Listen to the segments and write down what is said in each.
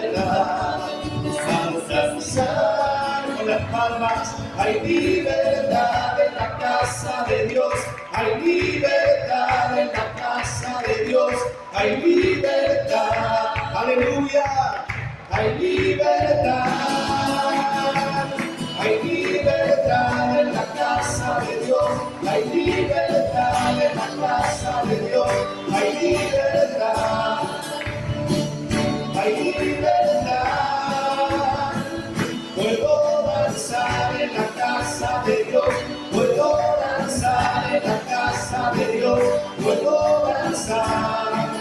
libertad. Vamos a danzar con las palmas. Hay libertad en la casa de Dios. Hay libertad en la casa de Dios. Hay libertad. Aleluya. Hay libertad. Hay libertad en la casa de Dios. Hay libertad en la casa de Dios. Hay libertad. Hay libertad. Puedo danzar en la casa de Dios. Puedo danzar en la casa de Dios. Puedo danzar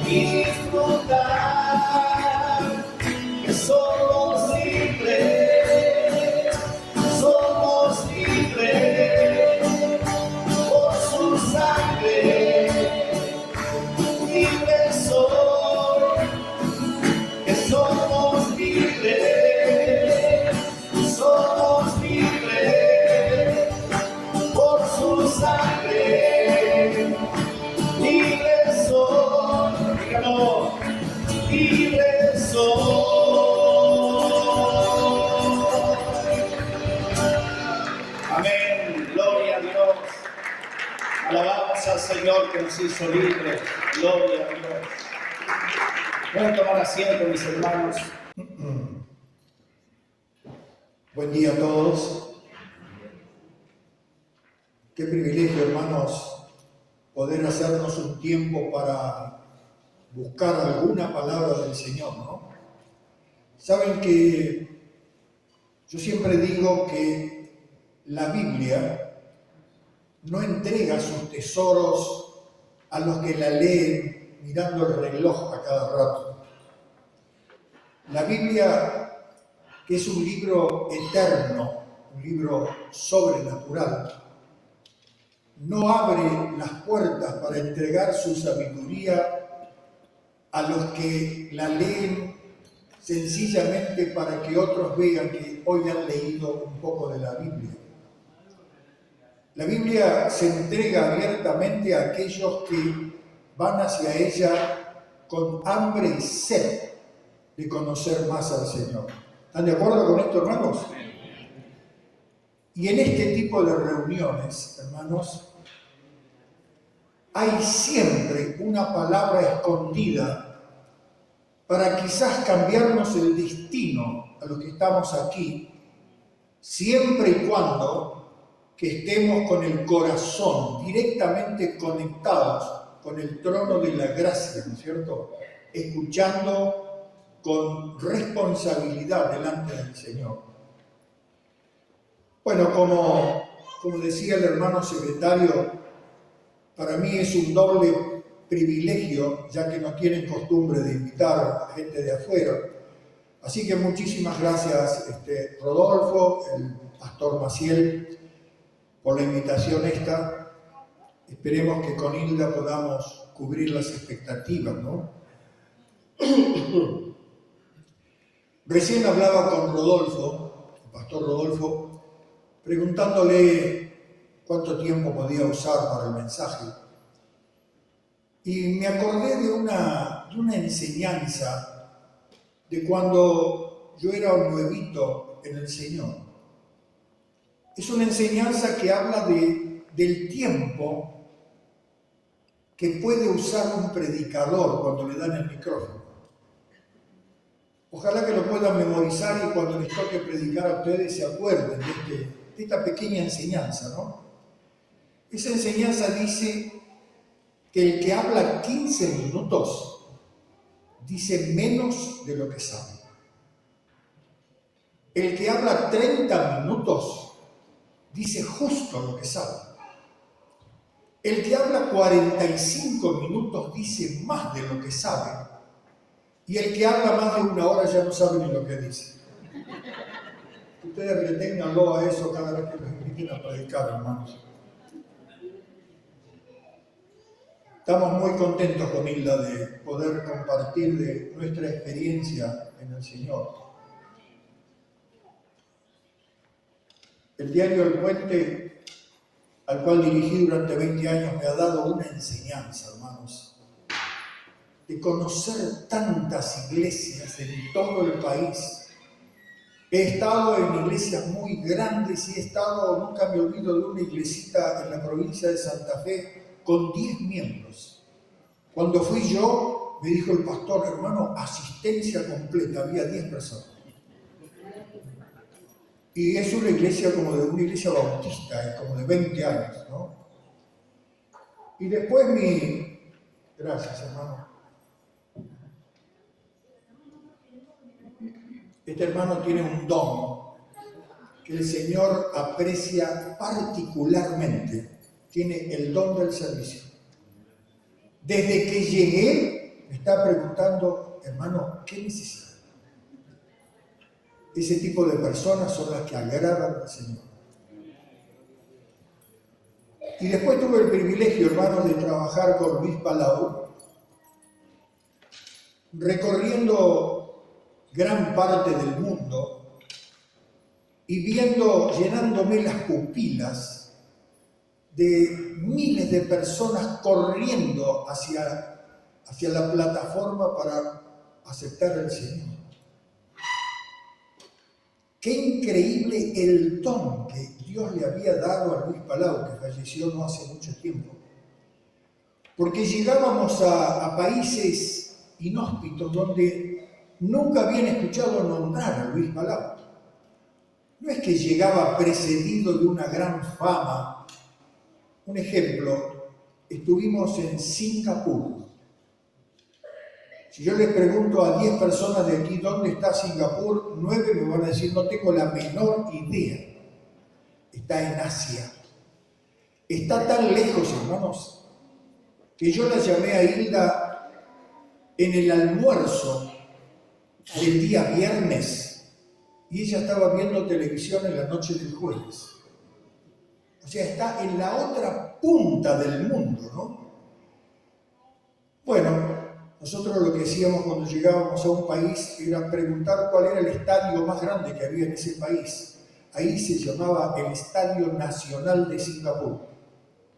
y disfrutar que somos libres. Somos libres por su sangre. Libres soy, que somos libres. Somos libres por su sangre. Libres soy, díganos, libres soy. Amén, gloria a Dios. Alabamos al Señor que nos hizo libres. Gloria a Dios. Pueden tomar asiento, mis hermanos. Buen día a todos. Qué privilegio, hermanos, poder hacernos un tiempo para buscar alguna palabra del Señor, ¿no? Saben que yo siempre digo que la Biblia no entrega sus tesoros a los que la leen mirando el reloj a cada rato. La Biblia, que es un libro eterno, un libro sobrenatural, no abre las puertas para entregar su sabiduría a los que la leen sencillamente para que otros vean que hoy han leído un poco de la Biblia. La Biblia se entrega abiertamente a aquellos que van hacia ella con hambre y sed de conocer más al Señor. ¿Están de acuerdo con esto, hermanos? Y en este tipo de reuniones, hermanos, hay siempre una palabra escondida para quizás cambiarnos el destino a los que estamos aquí, siempre y cuando que estemos con el corazón directamente conectados con el trono de la gracia, ¿no es cierto? Escuchando con responsabilidad delante del Señor. Bueno, como decía el hermano secretario, para mí es un doble privilegio, ya que no tienen costumbre de invitar a gente de afuera. Así que muchísimas gracias, Rodolfo, el pastor Maciel, por la invitación esta. Esperemos que con Hilda podamos cubrir las expectativas, ¿no? Recién hablaba con Rodolfo, el pastor Rodolfo, preguntándole cuánto tiempo podía usar para el mensaje. Y me acordé de una enseñanza de cuando yo era un nuevito en el Señor. Es una enseñanza que habla del tiempo que puede usar un predicador cuando le dan el micrófono. Ojalá que lo puedan memorizar y cuando les toque predicar a ustedes se acuerden de esta pequeña enseñanza, ¿no? Esa enseñanza dice que el que habla 15 minutos dice menos de lo que sabe. El que habla 30 minutos dice justo lo que sabe. El que habla 45 minutos dice más de lo que sabe. Y el que habla más de una hora ya no sabe ni lo que dice. Ustedes reténganlo a eso cada vez que los inviten a predicar, hermanos. Estamos muy contentos con Hilda de poder compartir de nuestra experiencia en el Señor. El diario El Puente, al cual dirigí durante 20 años, me ha dado una enseñanza, hermanos. de conocer tantas iglesias en todo el país. He estado en iglesias muy grandes y he estado, nunca me olvido de una iglesita en la provincia de Santa Fe con 10 miembros. Cuando fui yo, me dijo el pastor, hermano, asistencia completa, había 10 personas. Y es una iglesia como de una iglesia bautista, como de 20 años, ¿no? Y después Gracias, hermano. Este hermano tiene un don que el Señor aprecia particularmente. Tiene el don del servicio. Desde que llegué, me está preguntando, hermano, ¿qué necesita? Ese tipo de personas son las que agradan al Señor. Y después tuve el privilegio, hermano, de trabajar con Luis Palau, recorriendo gran parte del mundo y llenándome las pupilas de miles de personas corriendo hacia la plataforma para aceptar al Señor. Qué increíble el don que Dios le había dado a Luis Palau, que falleció no hace mucho tiempo. Porque llegábamos a países inhóspitos donde nunca habían escuchado nombrar a Luis Palau. No es que llegaba precedido de una gran fama. Un ejemplo, estuvimos en Singapur. Si yo les pregunto a 10 personas de aquí dónde está Singapur, 9 me van a decir no tengo la menor idea. Está en Asia. Está tan lejos, hermanos, que yo la llamé a Hilda en el almuerzo del día viernes y ella estaba viendo televisión en la noche del jueves. O sea, está en la otra punta del mundo, ¿no? Bueno, nosotros lo que hacíamos cuando llegábamos a un país era preguntar cuál era el estadio más grande que había en ese país. Ahí se llamaba el Estadio Nacional de Singapur.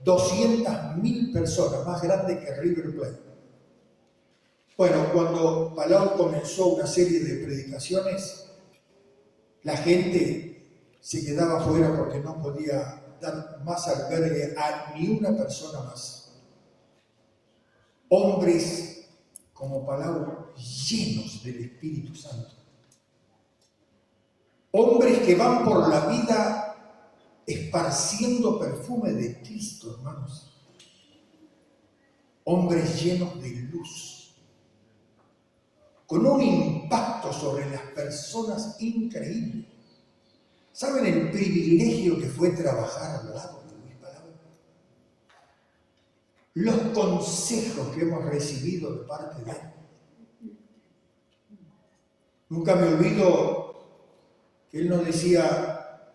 200.000 personas, más grande que River Plate. Bueno, cuando Palau comenzó una serie de predicaciones, la gente se quedaba fuera porque no podía dar más albergue a ni una persona más. Hombres como Palau llenos del Espíritu Santo. Hombres que van por la vida esparciendo perfume de Cristo, hermanos. Hombres llenos de luz, con un impacto sobre las personas increíble. ¿Saben el privilegio que fue trabajar al lado de Luis Palau? Los consejos que hemos recibido de parte de él. Nunca me olvido que él nos decía,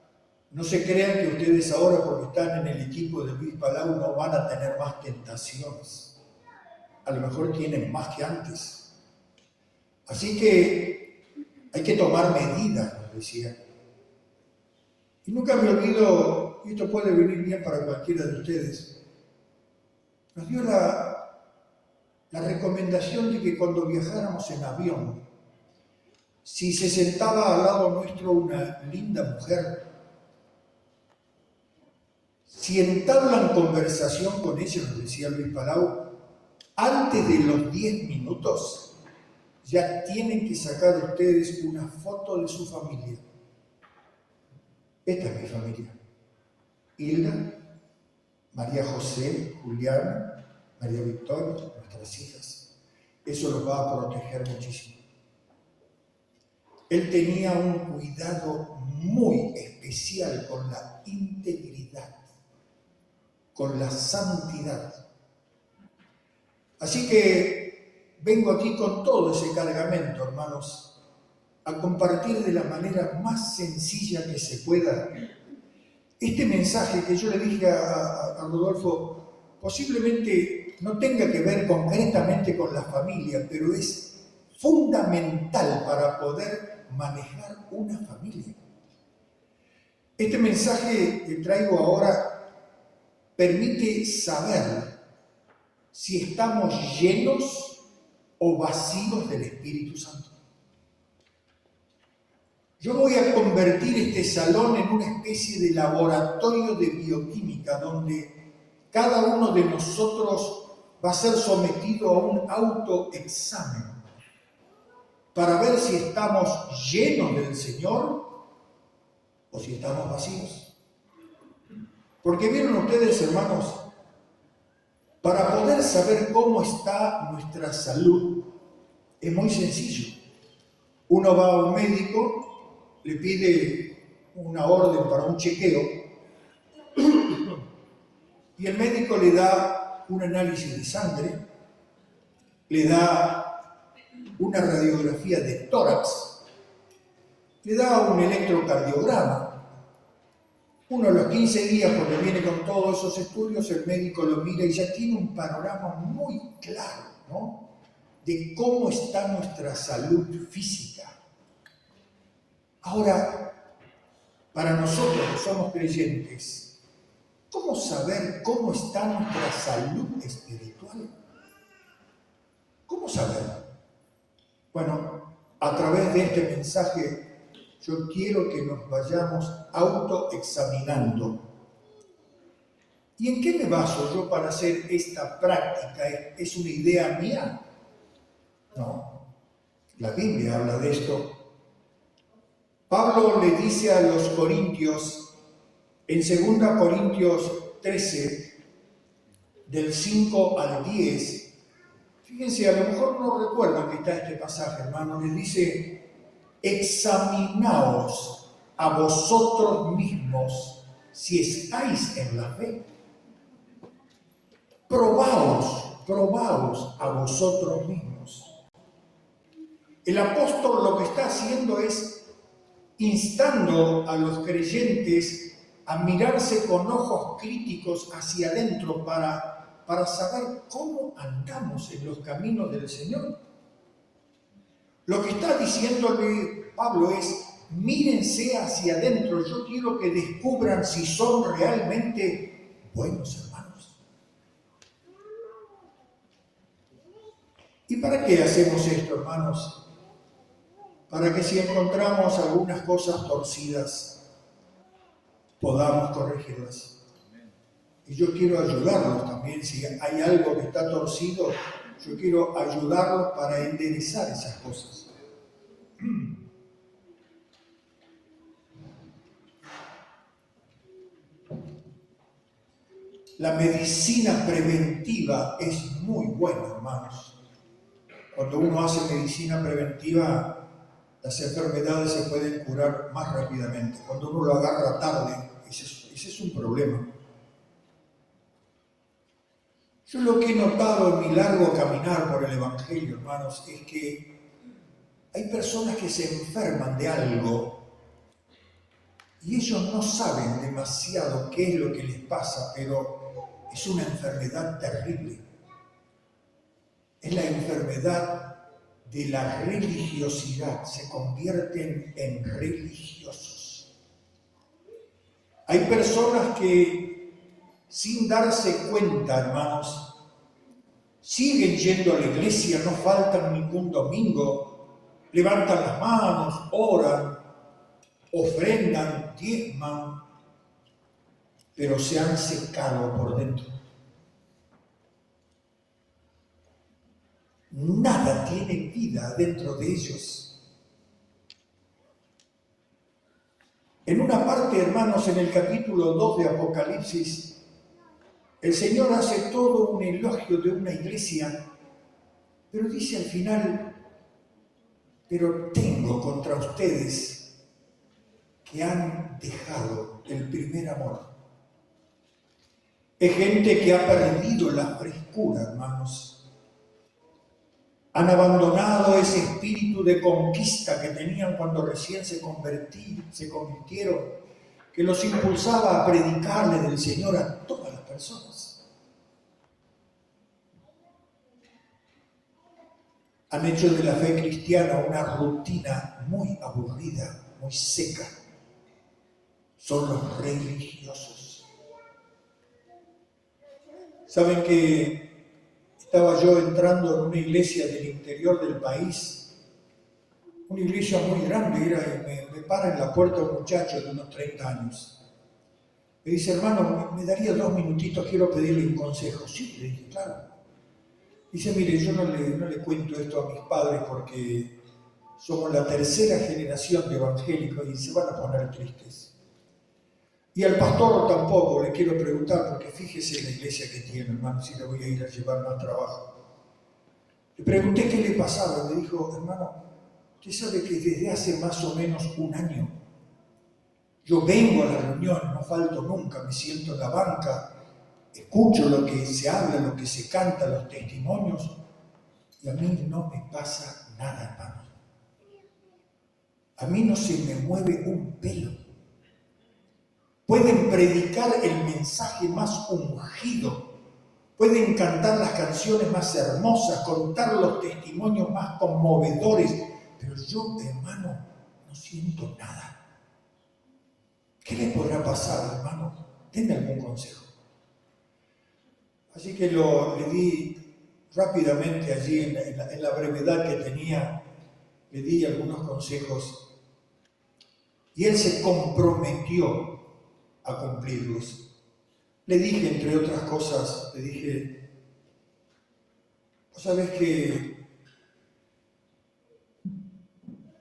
no se crean que ustedes ahora porque están en el equipo de Luis Palau no van a tener más tentaciones. A lo mejor tienen más que antes. Así que hay que tomar medidas, nos decía. Y nunca me olvido, y esto puede venir bien para cualquiera de ustedes, nos dio la recomendación de que cuando viajáramos en avión, si se sentaba al lado nuestro una linda mujer, si entablan conversación con ella, nos decía Luis Palau, antes de los 10 minutos, ya tienen que sacar ustedes una foto de su familia. Esta es mi familia. Hilda, María José, Juliana, María Victoria, nuestras hijas. Eso los va a proteger muchísimo. Él tenía un cuidado muy especial con la integridad, con la santidad. Así que vengo aquí con todo ese cargamento, hermanos, a compartir de la manera más sencilla que se pueda este mensaje que yo le dije a Rodolfo. Posiblemente no tenga que ver concretamente con la familia, pero es fundamental para poder manejar una familia. Este mensaje que traigo ahora permite saber si estamos llenos o vacíos del Espíritu Santo? Yo voy a convertir este salón en una especie de laboratorio de bioquímica donde cada uno de nosotros va a ser sometido a un autoexamen para ver si estamos llenos del Señor o si estamos vacíos. Porque vieron ustedes, hermanos, para poder saber cómo está nuestra salud es muy sencillo. Uno va a un médico, le pide una orden para un chequeo y el médico le da un análisis de sangre, le da una radiografía de tórax, le da un electrocardiograma. Uno a los 15 días, cuando viene con todos esos estudios, el médico lo mira y ya tiene un panorama muy claro, ¿no?, de cómo está nuestra salud física. Ahora, para nosotros que somos creyentes, ¿cómo saber cómo está nuestra salud espiritual? ¿Cómo saber? Bueno, a través de este mensaje yo quiero que nos vayamos autoexaminando. ¿Y en qué me baso yo para hacer esta práctica? ¿Es una idea mía? No, la Biblia habla de esto. Pablo le dice a los corintios, en 2 Corintios 13, del 5 al 10, fíjense, a lo mejor no recuerdan que está este pasaje, hermano, les dice: examinaos a vosotros mismos si estáis en la fe. Probaos a vosotros mismos. El apóstol lo que está haciendo es instando a los creyentes a mirarse con ojos críticos hacia adentro para saber cómo andamos en los caminos del Señor. Lo que está diciéndole Pablo es: mírense hacia adentro. Yo quiero que descubran si son realmente buenos hermanos. ¿Y para qué hacemos esto, hermanos? Para que si encontramos algunas cosas torcidas, podamos corregirlas. Y yo quiero ayudarlos también. Si hay algo que está torcido, yo quiero ayudarlos para enderezar esas cosas. La medicina preventiva es muy buena, hermanos. Cuando uno hace medicina preventiva, las enfermedades se pueden curar más rápidamente. Cuando uno lo agarra tarde, ese es un problema. Yo lo que he notado en mi largo caminar por el Evangelio, hermanos, es que hay personas que se enferman de algo y ellos no saben demasiado qué es lo que les pasa, pero es una enfermedad terrible. Es la enfermedad de la religiosidad. Se convierten en religiosos. Hay personas que, sin darse cuenta, hermanos, siguen yendo a la iglesia, no faltan ningún domingo, levantan las manos, oran, ofrendan, diezman, pero se han secado por dentro. Nada tiene vida dentro de ellos. En una parte, hermanos, en el capítulo 2 de Apocalipsis, el Señor hace todo un elogio de una iglesia, pero dice al final: pero tengo contra ustedes que han dejado el primer amor. Es gente que ha perdido la frescura, hermanos. Han abandonado ese espíritu de conquista que tenían cuando recién se convirtieron, que los impulsaba a predicarle del Señor a todas las personas. Han hecho de la fe cristiana una rutina muy aburrida, muy seca. Son los religiosos. Saben que estaba yo entrando en una iglesia del interior del país, una iglesia muy grande era, y me para en la puerta un muchacho de unos 30 años. Me dice, hermano, ¿me daría 2 minutitos? Quiero pedirle un consejo. Sí, le dije, claro. Dice, mire, yo no le cuento esto a mis padres porque somos la tercera generación de evangélicos y se van a poner tristes. Y al pastor tampoco le quiero preguntar, porque fíjese la iglesia que tiene, hermano, si le voy a ir a llevar más trabajo. Le pregunté qué le pasaba, me dijo, hermano, usted sabe que desde hace más o menos un año yo vengo a la reunión, no falto nunca, me siento en la banca, escucho lo que se habla, lo que se canta, los testimonios, y a mí no me pasa nada, hermano. A mí no se me mueve un pelo. Pueden predicar el mensaje más ungido, pueden cantar las canciones más hermosas, contar los testimonios más conmovedores, pero yo, hermano, no siento nada. ¿Qué le podrá pasar, hermano? Denme algún consejo. Así que le di rápidamente allí, en la brevedad que tenía, le di algunos consejos y él se comprometió a cumplirlos. Le dije, entre otras cosas, le dije, ¿vos sabés que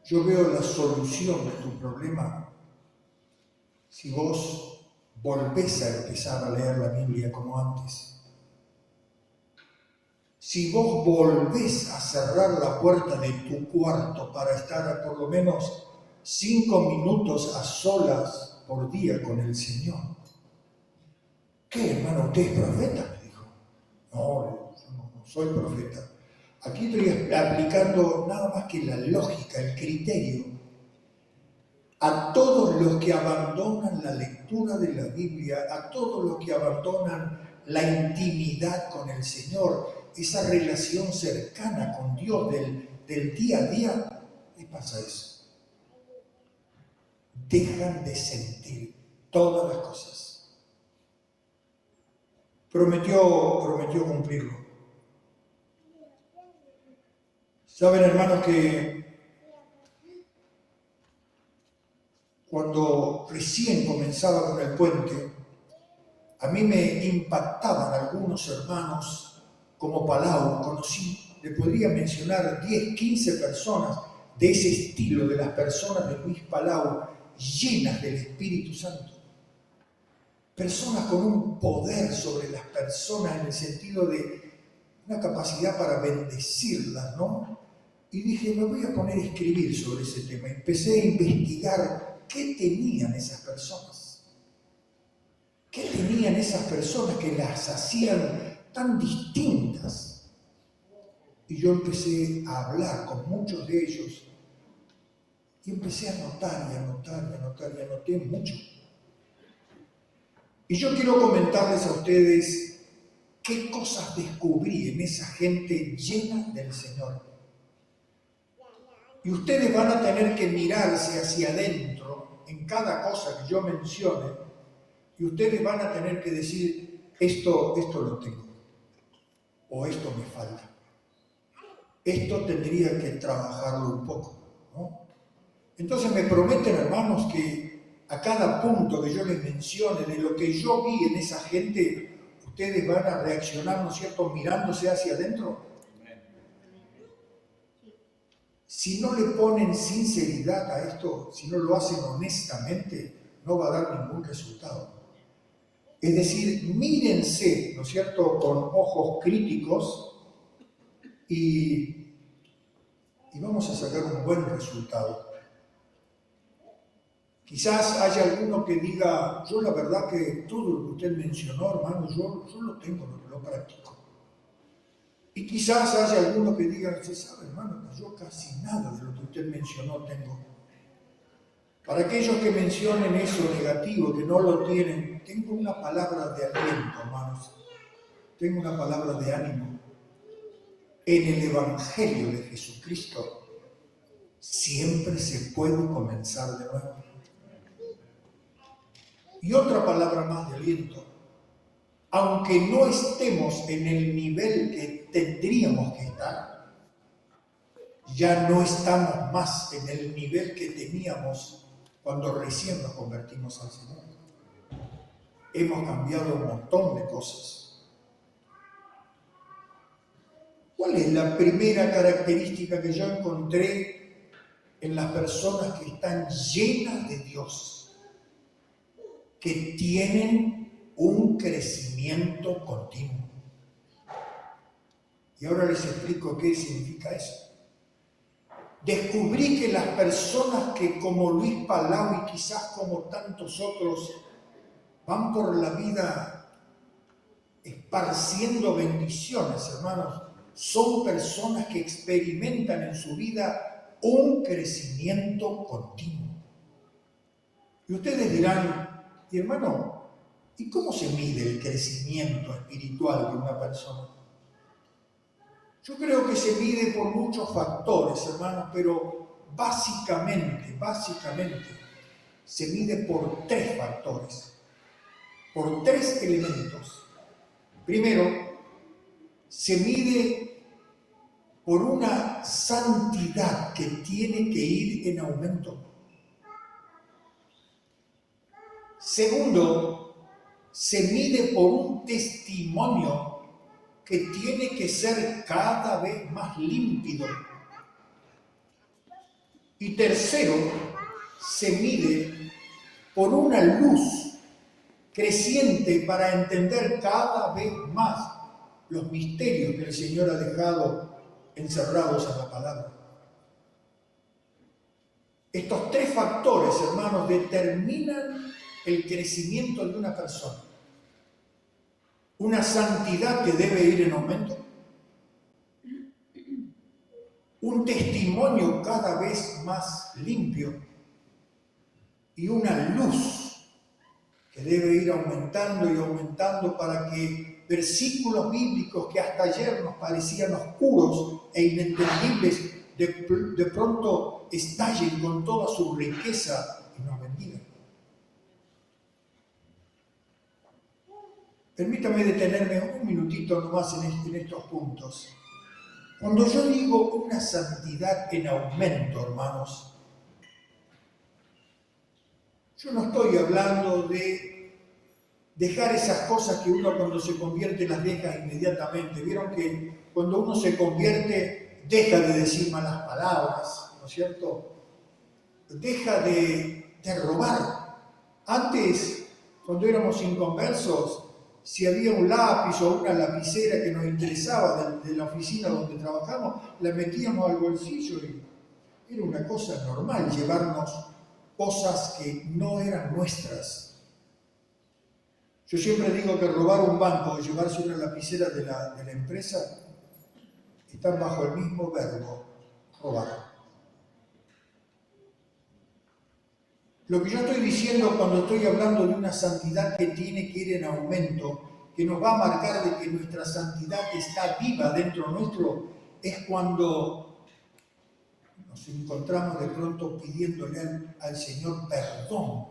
yo veo la solución de tu problema si vos volvés a empezar a leer la Biblia como antes? Si vos volvés a cerrar la puerta de tu cuarto para estar por lo menos 5 minutos a solas por día con el Señor. ¿Qué, hermano, usted es profeta? Me dijo. No, yo no soy profeta. Aquí estoy aplicando nada más que la lógica, el criterio. A todos los que abandonan la lectura de la Biblia, a todos los que abandonan la intimidad con el Señor, esa relación cercana con Dios del día a día, ¿qué pasa eso? Dejan de sentir todas las cosas. Prometió cumplirlo. Saben, hermanos, que cuando recién comenzaba con el puente, a mí me impactaban algunos hermanos como Palau. Conocí, le podría mencionar 10, 15 personas de ese estilo, de las personas de Luis Palau, llenas del Espíritu Santo. Personas con un poder sobre las personas en el sentido de una capacidad para bendecirlas, ¿no? Y dije, me voy a poner a escribir sobre ese tema. Empecé a investigar qué tenían esas personas. ¿Qué tenían esas personas que las hacían tan distintas? Y yo empecé a hablar con muchos de ellos y empecé a anotar y anoté mucho. Y yo quiero comentarles a ustedes qué cosas descubrí en esa gente llena del Señor. Y ustedes van a tener que mirarse hacia adentro en cada cosa que yo mencione, y ustedes van a tener que decir, esto lo tengo, o esto me falta. Esto tendría que trabajarlo un poco, ¿no? Entonces me prometen, hermanos, que a cada punto que yo les mencione de lo que yo vi en esa gente, ustedes van a reaccionar, ¿no es cierto?, mirándose hacia adentro. Si no le ponen sinceridad a esto, si no lo hacen honestamente, no va a dar ningún resultado. Es decir, mírense, ¿no es cierto?, con ojos críticos y vamos a sacar un buen resultado. Quizás haya alguno que diga, yo la verdad que todo lo que usted mencionó, hermano, yo lo tengo, lo practico. Y quizás haya alguno que diga, usted sabe, hermano, que yo casi nada de lo que usted mencionó tengo. Para aquellos que mencionen eso negativo, que no lo tienen, tengo una palabra de aliento, hermanos. Tengo una palabra de ánimo. En el Evangelio de Jesucristo siempre se puede comenzar de nuevo. Y otra palabra más de aliento. aunque no estemos en el nivel que tendríamos que estar, ya no estamos más en el nivel que teníamos cuando recién nos convertimos al Señor. Hemos cambiado un montón de cosas. ¿Cuál es la primera característica que yo encontré en las personas que están llenas de Dios? Que tienen un crecimiento continuo. Y ahora les explico qué significa eso. Descubrí que las personas que como Luis Palau y quizás como tantos otros van por la vida esparciendo bendiciones, hermanos, son personas que experimentan en su vida un crecimiento continuo. Y ustedes dirán, y hermano, ¿y cómo se mide el crecimiento espiritual de una persona? Yo creo que se mide por muchos factores, hermanos, pero básicamente, se mide por tres factores, por tres elementos. Primero, se mide por una santidad que tiene que ir en aumento. Segundo, se mide por un testimonio que tiene que ser cada vez más límpido. Y tercero, se mide por una luz creciente para entender cada vez más los misterios que el Señor ha dejado encerrados en la palabra. Estos tres factores, hermanos, determinan el crecimiento de una persona. Una santidad que debe ir en aumento, un testimonio cada vez más limpio y una luz que debe ir aumentando y aumentando para que versículos bíblicos que hasta ayer nos parecían oscuros e inentendibles de pronto estallen con toda su riqueza y nos bendigan. Permítame detenerme un minutito nomás en estos puntos. Cuando yo digo una santidad en aumento, hermanos, yo no estoy hablando de dejar esas cosas que uno cuando se convierte las deja inmediatamente. Vieron que cuando uno se convierte deja de decir malas palabras, ¿no es cierto? Deja de robar. Antes, cuando éramos inconversos, si había un lápiz o una lapicera que nos interesaba de la oficina donde trabajamos, la metíamos al bolsillo y era una cosa normal llevarnos cosas que no eran nuestras. Yo siempre digo que robar un banco o llevarse una lapicera de la empresa están bajo el mismo verbo, robar. Lo que yo estoy diciendo cuando estoy hablando de una santidad que tiene que ir en aumento, que nos va a marcar de que nuestra santidad está viva dentro nuestro, es cuando nos encontramos de pronto pidiéndole al Señor perdón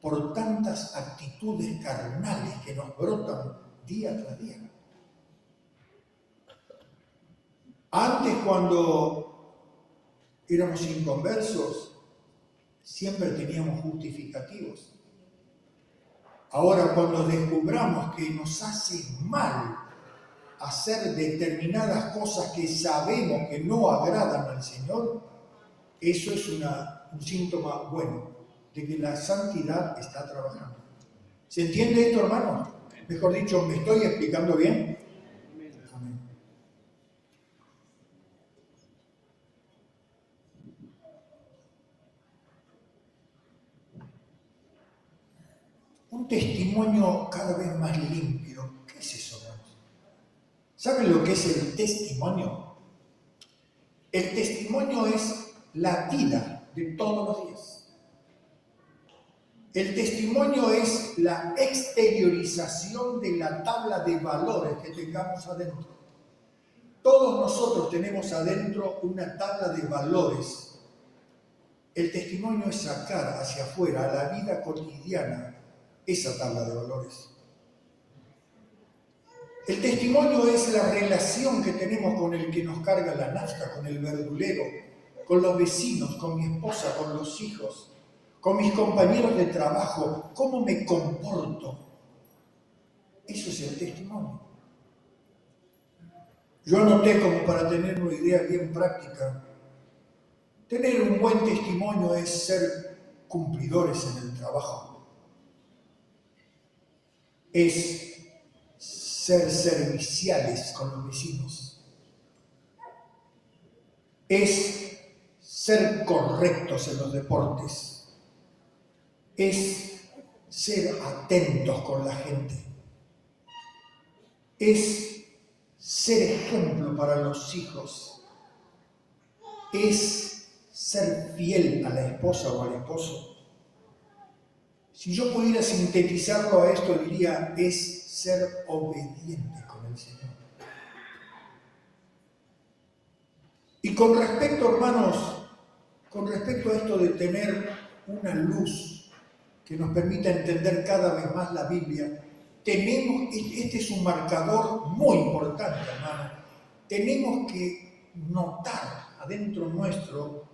por tantas actitudes carnales que nos brotan día tras día. Antes, cuando éramos inconversos, siempre teníamos justificativos. Ahora, cuando descubramos que nos hace mal hacer determinadas cosas que sabemos que no agradan al Señor, eso es un síntoma bueno de que la santidad está trabajando. ¿Se entiende esto, hermanos? Mejor dicho, ¿me estoy explicando bien? Amén. Un testimonio cada vez más limpio. ¿Qué es eso, hermanos? ¿Saben lo que es el testimonio? El testimonio es la vida de todos los días. El testimonio es la exteriorización de la tabla de valores que tengamos adentro. Todos nosotros tenemos adentro una tabla de valores. El testimonio es sacar hacia afuera, a la vida cotidiana, esa tabla de valores. El testimonio es la relación que tenemos con el que nos carga la nafta, con el verdulero, con los vecinos, con mi esposa, con los hijos, con mis compañeros de trabajo, cómo me comporto. Eso es el testimonio. Yo anoté, como para tener una idea bien práctica, tener un buen testimonio es ser cumplidores en el trabajo. Es ser serviciales con los vecinos. Es ser correctos en los deportes. Es ser atentos con la gente. Es ser ejemplo para los hijos. Es ser fiel a la esposa o al esposo. Si yo pudiera sintetizarlo a esto, diría, es ser obediente con el Señor. Y con respecto, hermanos, con respecto a esto de tener una luz que nos permita entender cada vez más la Biblia, este es un marcador muy importante, hermano. Tenemos que notar adentro nuestro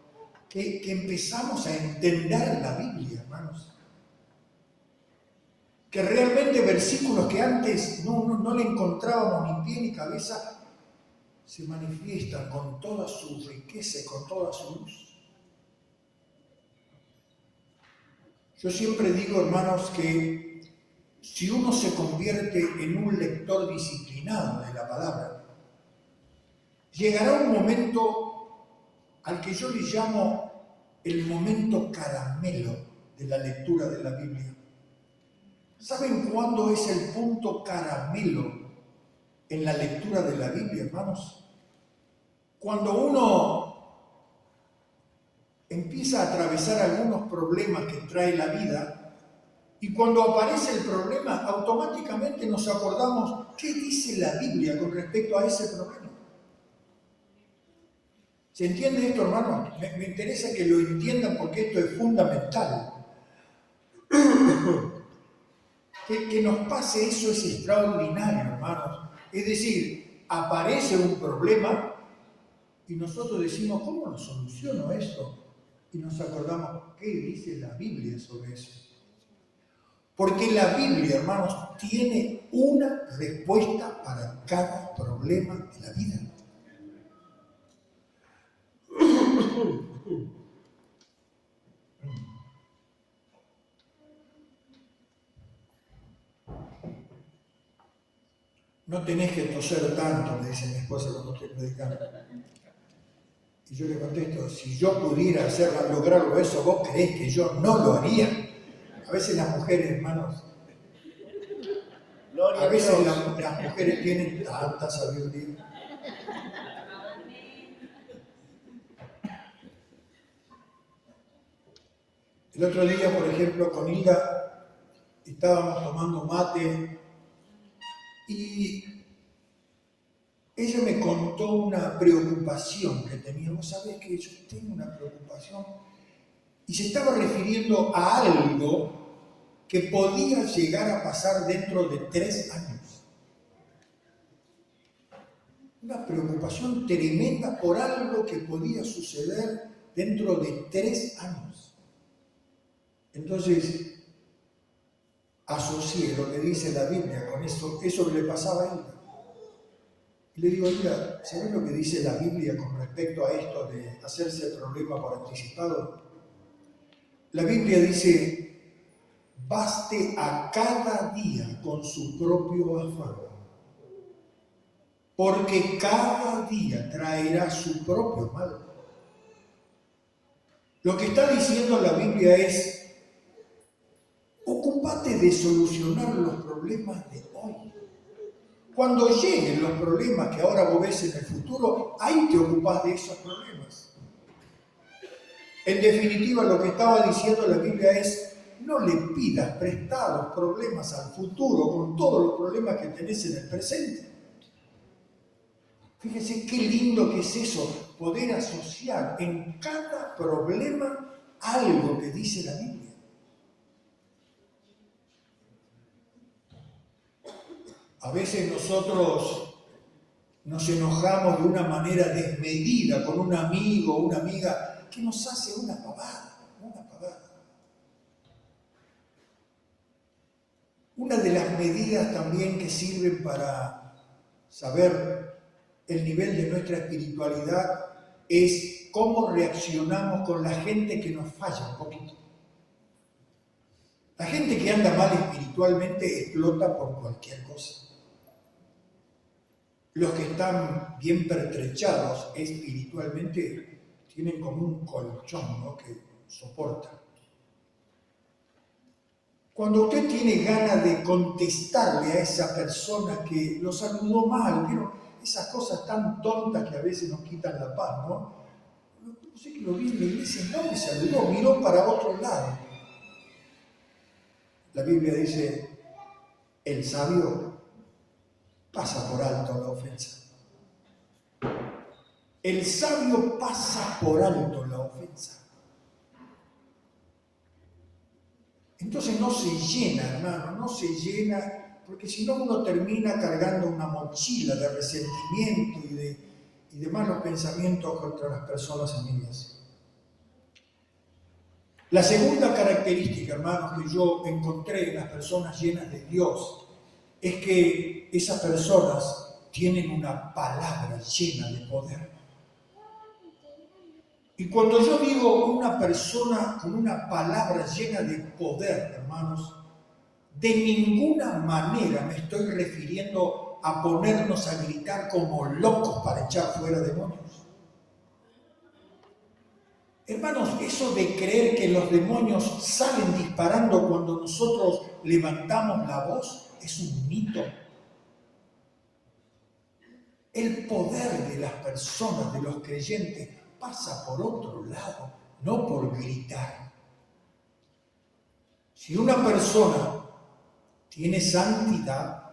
que empezamos a entender la Biblia, hermanos. Que realmente versículos que antes no le encontrábamos ni pie ni cabeza, se manifiestan con toda su riqueza y con toda su luz. Yo siempre digo, hermanos, que si uno se convierte en un lector disciplinado de la palabra, llegará un momento al que yo le llamo el momento caramelo de la lectura de la Biblia. ¿Saben cuándo es el punto caramelo en la lectura de la Biblia, hermanos? Cuando uno empieza a atravesar algunos problemas que trae la vida y cuando aparece el problema, automáticamente nos acordamos qué dice la Biblia con respecto a ese problema. ¿Se entiende esto, hermanos? Me interesa que lo entiendan porque esto es fundamental. Que nos pase eso es extraordinario, hermanos. Es decir, aparece un problema y nosotros decimos, ¿cómo lo soluciono esto? Y nos acordamos, ¿qué dice la Biblia sobre eso? Porque la Biblia, hermanos, tiene una respuesta para cada problema de la vida. No tenés que toser tanto, me dice mi esposa cuando estoy predicando. Y yo le contesto, si yo pudiera lograrlo eso, ¿vos creés que yo no lo haría? A veces las mujeres, hermanos, a veces las mujeres tienen tanta sabiduría. El otro día, por ejemplo, con Hilda estábamos tomando mate y ella me contó una preocupación que tenía. Vos sabés que yo tengo una preocupación. Y se estaba refiriendo a algo que podía llegar a pasar dentro de 3 años. Una preocupación tremenda por algo que podía suceder dentro de 3 años. Entonces, asocié lo que dice la Biblia con eso que le pasaba a ella. Y le digo, mira, ¿sabes lo que dice la Biblia con respecto a esto de hacerse el problema por anticipado? La Biblia dice, baste a cada día con su propio afán, porque cada día traerá su propio mal. Lo que está diciendo la Biblia es, ocúpate de solucionar los problemas de hoy. Cuando lleguen los problemas que ahora vos ves en el futuro, ahí te ocupás de esos problemas. En definitiva, lo que estaba diciendo la Biblia es, no le pidas prestados problemas al futuro con todos los problemas que tenés en el presente. Fíjense qué lindo que es eso, poder asociar en cada problema algo que dice la Biblia. A veces nosotros nos enojamos de una manera desmedida con un amigo o una amiga que nos hace una pavada. Una de las medidas también que sirven para saber el nivel de nuestra espiritualidad es cómo reaccionamos con la gente que nos falla un poquito. La gente que anda mal espiritualmente explota por cualquier cosa. Los que están bien pertrechados espiritualmente tienen como un colchón, ¿no?, que soportan. Cuando usted tiene ganas de contestarle a esa persona que lo saludó mal, ¿vieron? Esas cosas tan tontas que a veces nos quitan la paz, ¿no? No sé que lo vi en la iglesia, no me saludó, miró para otro lado. La Biblia dice, el sabio pasa por alto la ofensa. El sabio pasa por alto la ofensa. Entonces no se llena, hermano, no se llena, porque si no uno termina cargando una mochila de resentimiento y de malos pensamientos contra las personas amigas. La segunda característica, hermanos, que yo encontré en las personas llenas de Dios es que esas personas tienen una palabra llena de poder. Y cuando yo digo una persona con una palabra llena de poder, hermanos, de ninguna manera me estoy refiriendo a ponernos a gritar como locos para echar fuera demonios. Hermanos, eso de creer que los demonios salen disparando cuando nosotros levantamos la voz es un mito. El poder de las personas, de los creyentes, pasa por otro lado, no por gritar. Si una persona tiene santidad,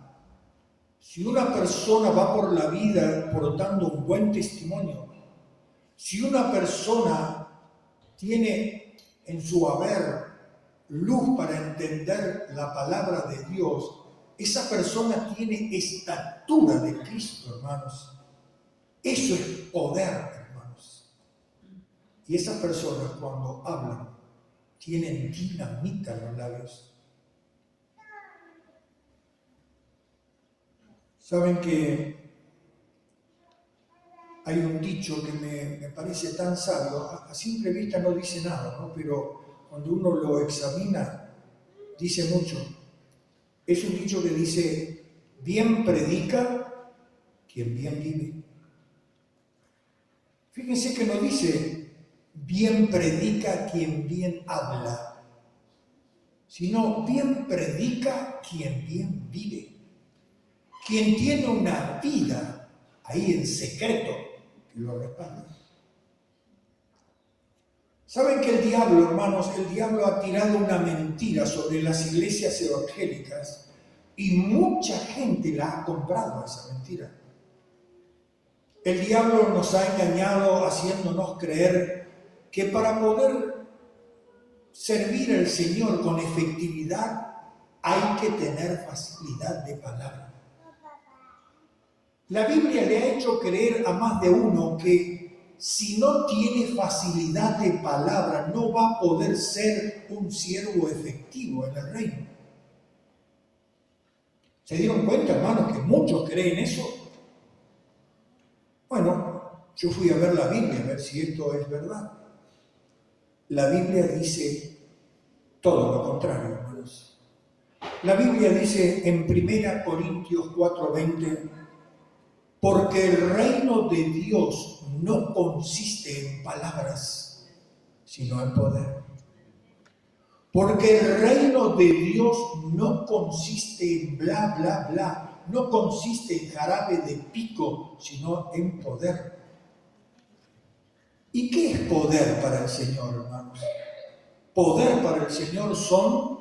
si una persona va por la vida portando un buen testimonio, si una persona tiene en su haber luz para entender la palabra de Dios, esa persona tiene estatura de Cristo, hermanos. Eso es poder, hermanos. Y esas personas cuando hablan tienen dinamita en los labios. Saben que hay un dicho que me parece tan sabio, a simple vista no dice nada, ¿no? Pero cuando uno lo examina, dice mucho. Es un dicho que dice, bien predica quien bien vive. Fíjense que no dice, bien predica quien bien habla, sino bien predica quien bien vive. Quien tiene una vida ahí en secreto, que lo respalda. ¿Saben que el diablo, hermanos, el diablo ha tirado una mentira sobre las iglesias evangélicas y mucha gente la ha comprado esa mentira? El diablo nos ha engañado haciéndonos creer que para poder servir al Señor con efectividad hay que tener facilidad de palabra. La Biblia le ha hecho creer a más de uno que si no tiene facilidad de palabra no va a poder ser un siervo efectivo en el reino. ¿Se dieron cuenta, hermanos, que muchos creen eso? Bueno, yo fui a ver la Biblia, a ver si esto es verdad. La Biblia dice todo lo contrario, hermanos. La Biblia dice en 1 Corintios 4:20, porque el reino de Dios no consiste en palabras, sino en poder. Porque el reino de Dios no consiste en bla, bla, bla, no consiste en jarabe de pico, sino en poder. ¿Y qué es poder para el Señor, hermanos? Poder para el Señor son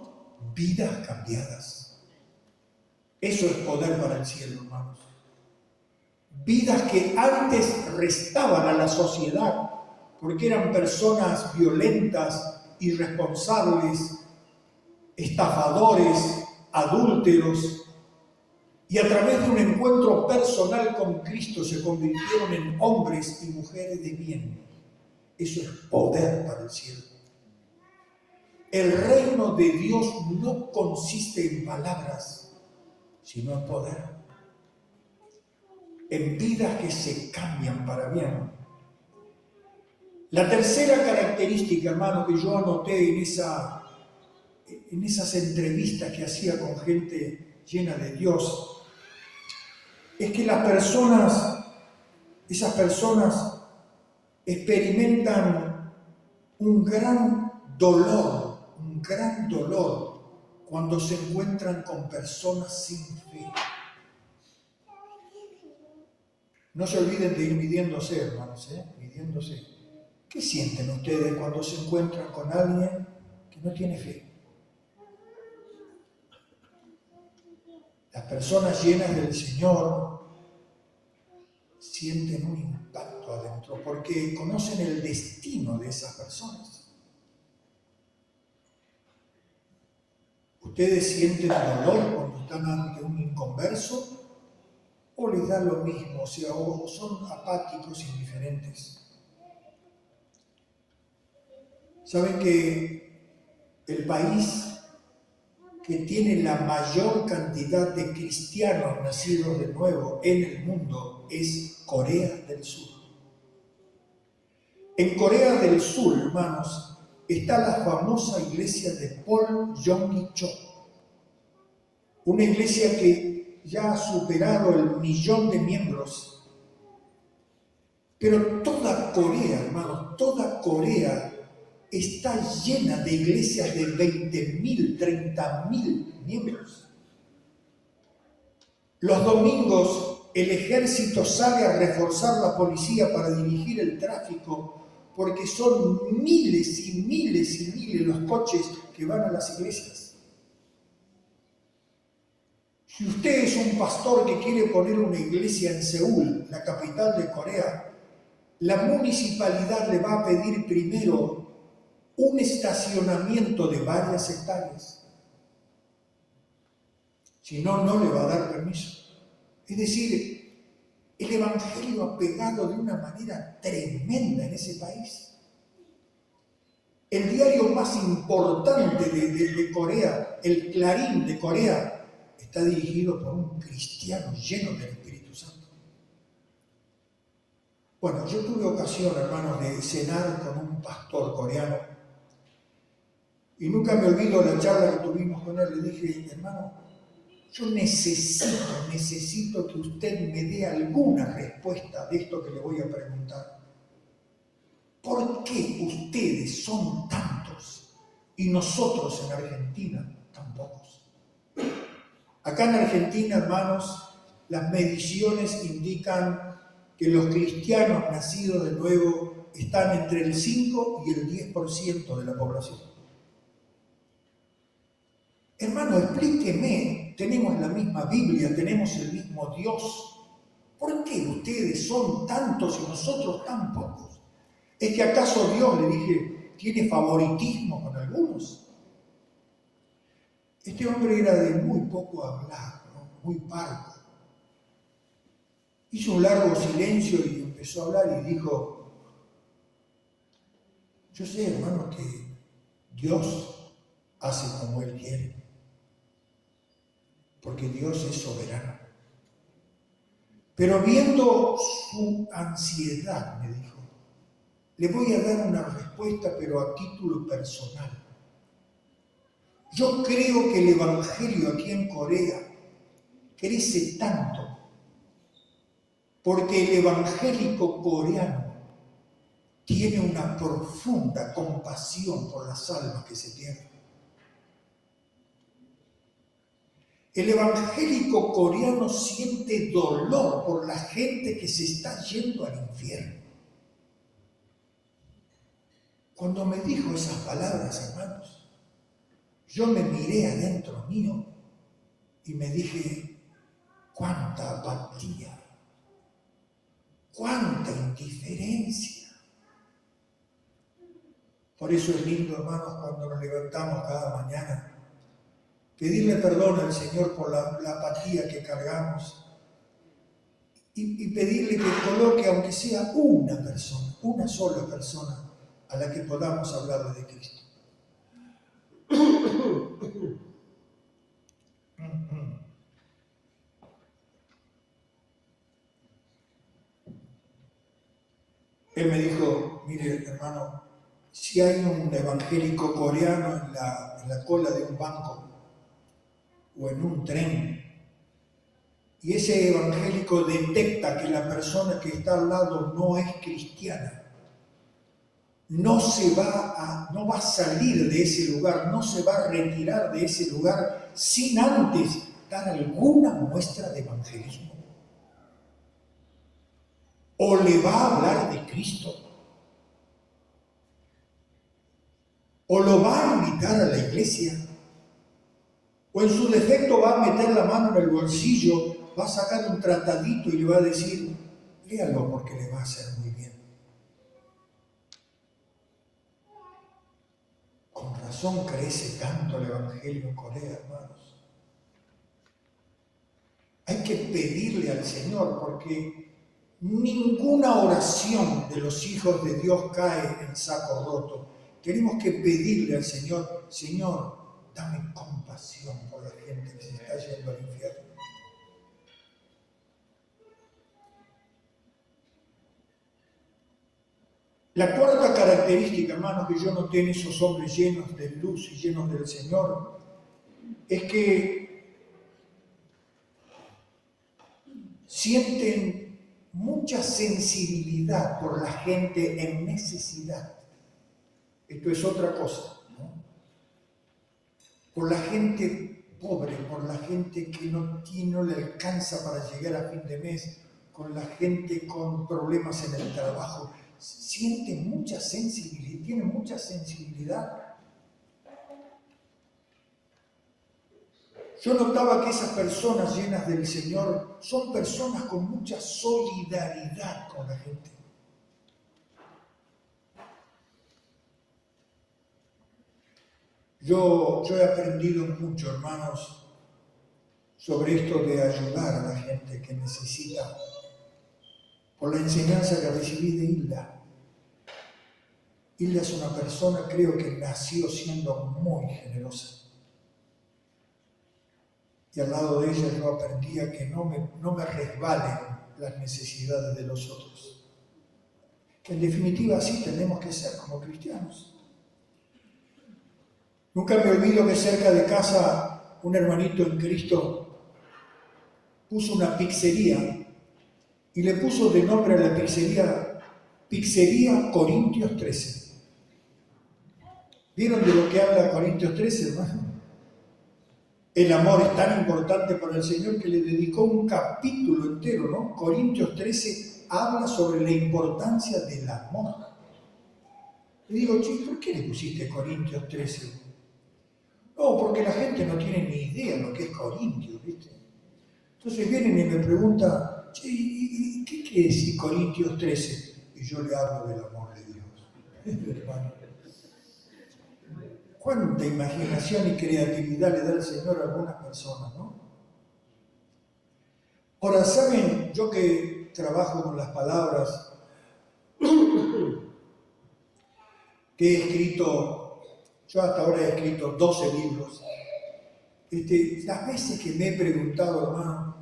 vidas cambiadas. Eso es poder para el cielo, hermanos. Vidas que antes restaban a la sociedad, porque eran personas violentas, irresponsables, estafadores, adúlteros. y a través de un encuentro personal con Cristo se convirtieron en hombres y mujeres de bien. Eso es poder para el cielo. El reino de Dios no consiste en palabras, sino en poder. En vidas que se cambian para bien. La tercera característica, hermano, que yo anoté en esas entrevistas que hacía con gente llena de Dios, es que esas personas experimentan un gran dolor cuando se encuentran con personas sin fe. No se olviden de ir midiéndose, hermanos, midiéndose. ¿Qué sienten ustedes cuando se encuentran con alguien que no tiene fe? Las personas llenas del Señor sienten un impacto adentro porque conocen el destino de esas personas. ¿Ustedes sienten dolor cuando están ante un inconverso? ¿O les da lo mismo? O sea, o son apáticos, indiferentes. ¿Saben que el país que tiene la mayor cantidad de cristianos nacidos de nuevo en el mundo es Corea del Sur? En Corea del Sur, hermanos, está la famosa iglesia de Paul Yong-gi-cho, una iglesia que ya ha superado el 1.000.000 de miembros. Pero toda Corea, hermanos, toda Corea está llena de iglesias de 20.000, 30.000 miembros. Los domingos el ejército sale a reforzar la policía para dirigir el tráfico, porque son miles y miles y miles los coches que van a las iglesias. Si usted es un pastor que quiere poner una iglesia en Seúl, la capital de Corea, la municipalidad le va a pedir primero un estacionamiento de varias hectáreas. Si no, no le va a dar permiso. Es decir, el evangelio ha pegado de una manera tremenda en ese país. El diario más importante de Corea, el Clarín de Corea, está dirigido por un cristiano lleno del Espíritu Santo. Bueno, yo tuve ocasión, hermanos, de cenar con un pastor coreano y nunca me olvido la charla que tuvimos con él. Le dije, hermano, yo necesito que usted me dé alguna respuesta de esto que le voy a preguntar. ¿Por qué ustedes son tantos y nosotros en Argentina tan pocos? Acá en Argentina, hermanos, las mediciones indican que los cristianos nacidos de nuevo están entre el 5 y el 10% de la población. Hermano, explíqueme, tenemos la misma Biblia, tenemos el mismo Dios. ¿Por qué ustedes son tantos y nosotros tan pocos? ¿Es que acaso Dios, le dije, tiene favoritismo con algunos? Este hombre era de muy poco hablar, ¿no? Muy parco. Hizo un largo silencio y empezó a hablar y dijo, yo sé, hermano, que Dios hace como Él quiere, porque Dios es soberano. Pero viendo su ansiedad, me dijo, le voy a dar una respuesta, pero a título personal. Yo creo que el evangelio aquí en Corea crece tanto porque el evangélico coreano tiene una profunda compasión por las almas que se pierden. El evangélico coreano siente dolor por la gente que se está yendo al infierno. Cuando me dijo esas palabras, hermanos, yo me miré adentro mío y me dije, cuánta apatía, cuánta indiferencia. Por eso es lindo, hermanos, cuando nos levantamos cada mañana pedirle perdón al Señor por la apatía que cargamos y pedirle que coloque, aunque sea una persona, una sola persona, a la que podamos hablarle de Cristo. Él me dijo, mire hermano, si hay un evangélico coreano en la cola de un banco o en un tren, y ese evangélico detecta que la persona que está al lado no es cristiana, no va a salir de ese lugar, no se va a retirar de ese lugar sin antes dar alguna muestra de evangelismo. O le va a hablar de Cristo, o lo va a invitar a la iglesia, o en su defecto va a meter la mano en el bolsillo, va a sacar un tratadito y le va a decir, léalo porque le va a hacer muy bien. Con razón crece tanto el evangelio en Corea, hermanos. Hay que pedirle al Señor porque ninguna oración de los hijos de Dios cae en saco roto. Tenemos que pedirle al Señor, Señor, dame compasión por la gente que se está yendo al infierno. La cuarta característica, hermanos, que yo noté en esos hombres llenos de luz y llenos del Señor, es que sienten mucha sensibilidad por la gente en necesidad. Esto es otra cosa, ¿no? Por la gente pobre, por la gente que no le alcanza para llegar a fin de mes, con la gente con problemas en el trabajo. Sienten mucha sensibilidad, tienen mucha sensibilidad. Yo notaba que esas personas llenas del Señor son personas con mucha solidaridad con la gente. Yo he aprendido mucho, hermanos, sobre esto de ayudar a la gente que necesita, por la enseñanza que recibí de Hilda. Hilda es una persona, creo que nació siendo muy generosa. Y al lado de ella yo aprendía que no me resbalen las necesidades de los otros. Que en definitiva así tenemos que ser como cristianos. Nunca me olvido que cerca de casa un hermanito en Cristo puso una pizzería y le puso de nombre a la Pizzería Corintios 13. ¿Vieron de lo que habla Corintios 13, hermano? El amor es tan importante para el Señor que le dedicó un capítulo entero, ¿no? Corintios 13 habla sobre la importancia del amor. Le digo, che, ¿por qué le pusiste Corintios 13? No, porque la gente no tiene ni idea de lo que es Corintios, ¿viste? Entonces vienen y me preguntan, che, ¿y qué quiere decir Corintios 13? Y yo le hablo del amor de Dios. Hermano. Cuánta imaginación y creatividad le da el Señor a algunas personas, ¿no? Ahora, ¿saben? Yo que trabajo con las palabras, que he escrito, yo hasta ahora he escrito 12 libros, las veces que me he preguntado, hermano,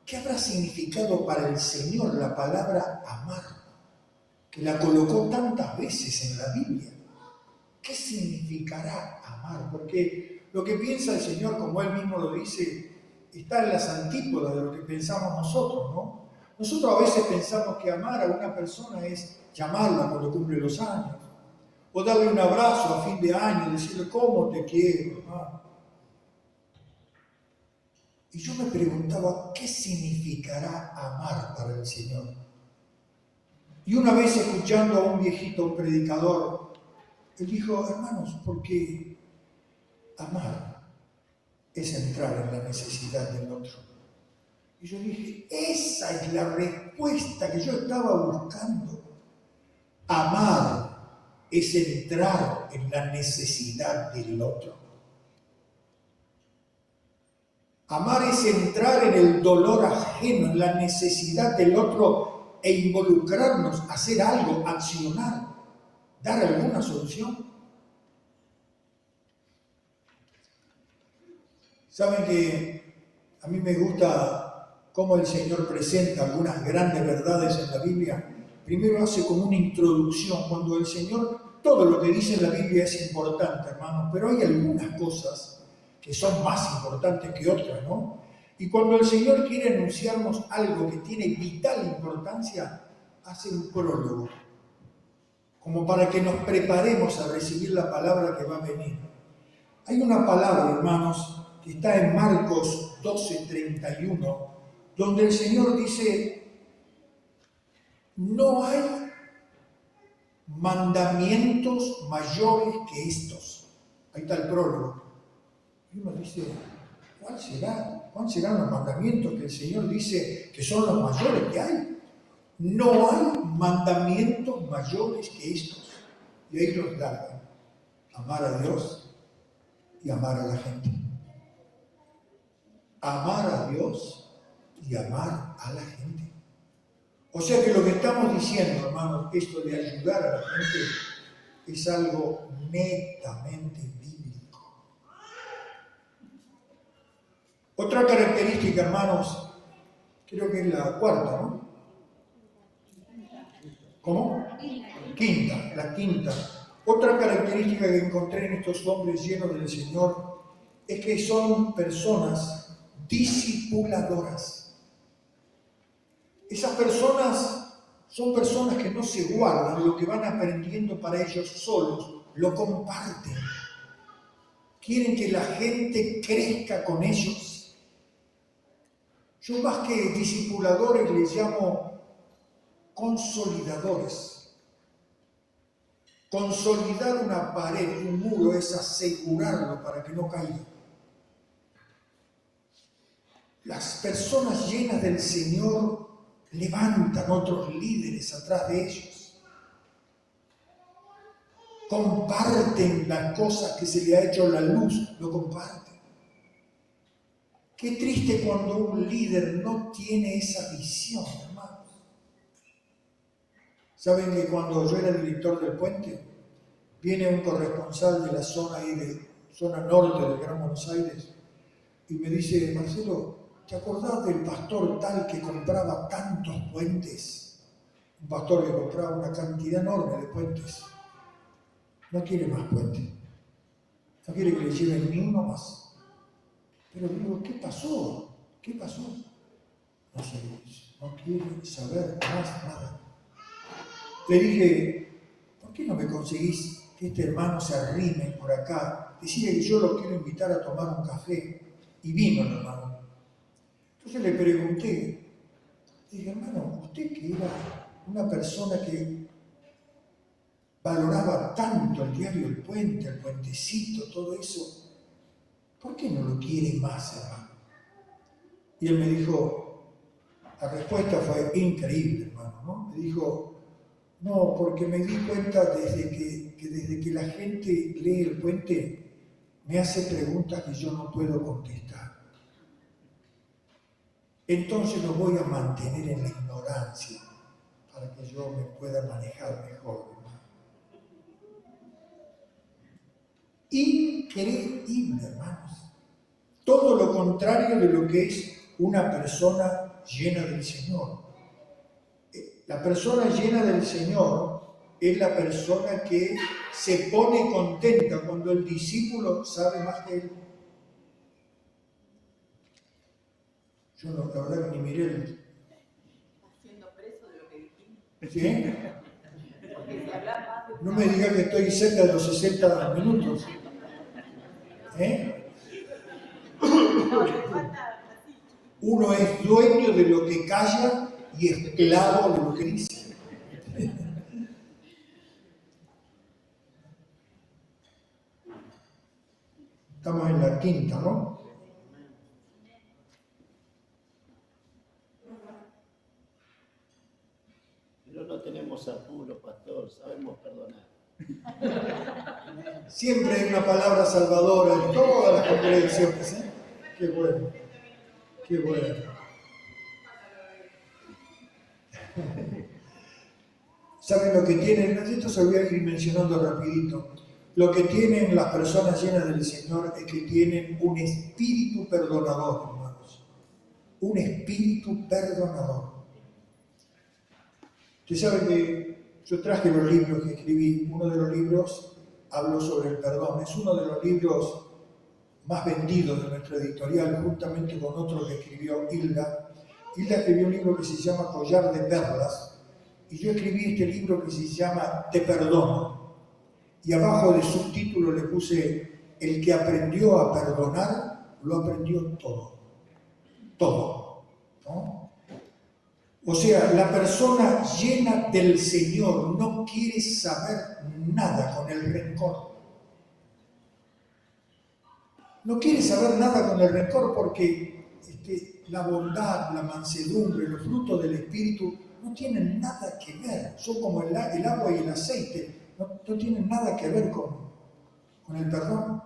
¿qué habrá significado para el Señor la palabra amar? Que la colocó tantas veces en la Biblia. ¿Qué significará amar? Porque lo que piensa el Señor, como Él mismo lo dice, está en las antípodas de lo que pensamos nosotros, ¿no? Nosotros a veces pensamos que amar a una persona es llamarla cuando cumple los años, o darle un abrazo a fin de año, decirle cómo te quiero, hermano. Y yo me preguntaba, ¿qué significará amar para el Señor? Y una vez escuchando a un viejito, un predicador, él dijo, hermanos, porque amar es entrar en la necesidad del otro. Y yo dije, esa es la respuesta que yo estaba buscando. Amar es entrar en la necesidad del otro. Amar es entrar en el dolor ajeno, en la necesidad del otro e involucrarnos, hacer algo, accionar, dar alguna solución. Saben que a mí me gusta cómo el Señor presenta algunas grandes verdades en la Biblia. Primero hace como una introducción, cuando el Señor, todo lo que dice en la Biblia es importante, hermanos, pero hay algunas cosas que son más importantes que otras, ¿no? Y cuando el Señor quiere anunciarnos algo que tiene vital importancia, hace un prólogo, como para que nos preparemos a recibir la palabra que va a venir. Hay una palabra, hermanos, que está en Marcos 12:31, donde el Señor dice: no hay mandamientos mayores que estos. Ahí está el prólogo. Y uno dice: ¿cuál será? ¿Cuáles serán los mandamientos que el Señor dice que son los mayores que hay? No hay mandamientos mayores que estos. Y ahí los largan: amar a Dios y amar a la gente. Amar a Dios y amar a la gente. O sea que lo que estamos diciendo, hermanos, esto de ayudar a la gente es algo netamente bíblico. Otra característica, hermanos, creo que es la cuarta, ¿no? ¿Cómo? Quinta, la quinta. Otra característica que encontré en estos hombres llenos del Señor es que son personas discipuladoras. Esas personas son personas que no se guardan lo que van aprendiendo para ellos solos, lo comparten. Quieren que la gente crezca con ellos. Yo más que discipuladores les llamo consolidadores. Consolidar una pared, un muro, es asegurarlo para que no caiga. Las personas llenas del Señor levantan otros líderes atrás de ellos. Comparten las cosas que se le ha hecho la luz, lo comparten. Qué triste cuando un líder no tiene esa visión, hermanos. ¿Saben que cuando yo era director del puente, viene un corresponsal de la zona ahí, de zona norte del Gran Buenos Aires, y me dice: Marcelo, ¿te acordás del pastor tal que compraba tantos puentes? Un pastor que compraba una cantidad enorme de puentes. No quiere más puentes. No quiere que le lleven ni uno más. Pero digo: ¿qué pasó? ¿Qué pasó? No sé, no quiere saber más nada. Le dije: ¿por qué no me conseguís que este hermano se arrime por acá? Decirle que yo lo quiero invitar a tomar un café. Y vino el hermano. Entonces le pregunté, dije: hermano, usted que era una persona que valoraba tanto el diario El Puente, el puentecito, todo eso, ¿por qué no lo quiere más, hermano? Y él me dijo, la respuesta fue increíble, hermano, ¿no? Me dijo: no, porque me di cuenta desde que la gente lee El Puente, me hace preguntas que yo no puedo contestar. Entonces lo voy a mantener en la ignorancia para que yo me pueda manejar mejor, hermano. Increíble, hermanos. Todo lo contrario de lo que es una persona llena del Señor. La persona llena del Señor es la persona que se pone contenta cuando el discípulo sabe más que él. Yo no, la verdad que ni miré el... ¿Estás siendo preso de lo que dijimos? ¿Sí? Porque si hablas más de... No me digas que estoy cerca de los 60 minutos. No, te falta así. Uno es dueño de lo que calla y esclavo de lo que dice. Estamos en la quinta, ¿no? Pero no tenemos apuro, pastor, sabemos perdonar. Siempre hay una palabra salvadora en todas las congregaciones, ¿eh? Qué bueno. Qué bueno. ¿Saben lo que tienen? Esto se lo voy a ir mencionando rapidito. Lo que tienen las personas llenas del Señor es que tienen un espíritu perdonador, hermanos. Un espíritu perdonador. Ustedes saben que yo traje los libros que escribí. Uno de los libros habló sobre el perdón. Es uno de los libros más vendidos de nuestra editorial, juntamente con otro que escribió Hilda. Hilda escribió un libro que se llama Collar de Perlas. Y yo escribí este libro que se llama Te Perdono. Y abajo de subtítulo le puse: el que aprendió a perdonar, lo aprendió todo. Todo. ¿No? O sea, la persona llena del Señor no quiere saber nada con el rencor. No quiere saber nada con el rencor porque la bondad, la mansedumbre, los frutos del Espíritu no tienen nada que ver. Son como el agua y el aceite. No tienen nada que ver con el perdón.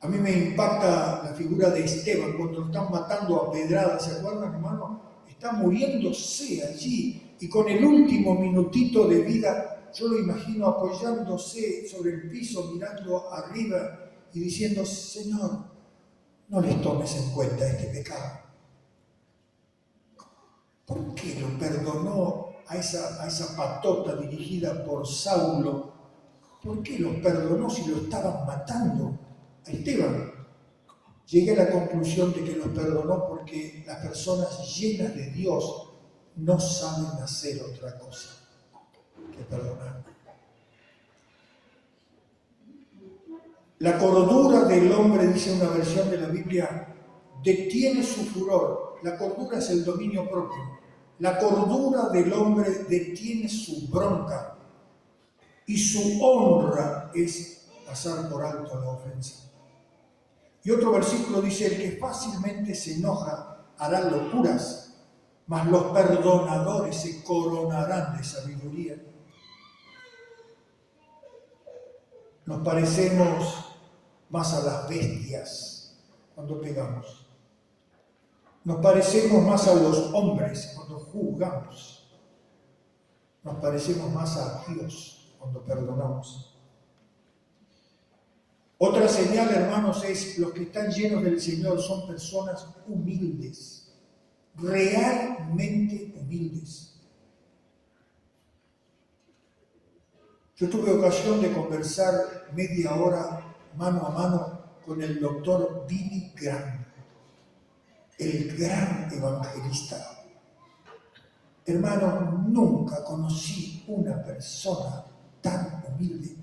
A mí me impacta la figura de Esteban cuando lo están matando a pedradas. ¿Se acuerdan, hermano? Está muriéndose allí y con el último minutito de vida, yo lo imagino apoyándose sobre el piso, mirando arriba y diciendo: Señor, no les tomes en cuenta este pecado. ¿Por qué lo perdonó a esa patota dirigida por Saulo? ¿Por qué lo perdonó si lo estaban matando a Esteban? Llegué a la conclusión de que lo perdonó porque las personas llenas de Dios no saben hacer otra cosa que perdonar. La cordura del hombre, dice una versión de la Biblia, detiene su furor. La cordura es el dominio propio. La cordura del hombre detiene su bronca y su honra es pasar por alto la ofensa. Y otro versículo dice: el que fácilmente se enoja hará locuras, mas los perdonadores se coronarán de sabiduría. Nos parecemos más a las bestias cuando pegamos. Nos parecemos más a los hombres cuando juzgamos. Nos parecemos más a Dios cuando perdonamos. Otra señal, hermanos, es: los que están llenos del Señor son personas humildes, realmente humildes. Yo tuve ocasión de conversar media hora mano a mano con el doctor Billy Graham, el gran evangelista. Hermano, nunca conocí una persona tan humilde.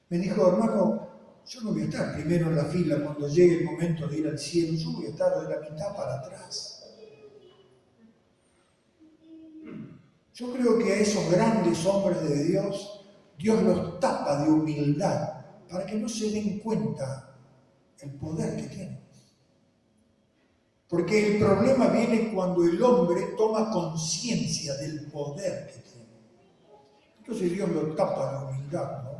Me dijo: hermano, yo no voy a estar primero en la fila cuando llegue el momento de ir al cielo, yo voy a estar de la mitad para atrás. Yo creo que a esos grandes hombres de Dios, Dios los tapa de humildad para que no se den cuenta el poder que tienen. Porque el problema viene cuando el hombre toma conciencia del poder que tiene. Entonces Dios lo tapa de humildad, ¿no?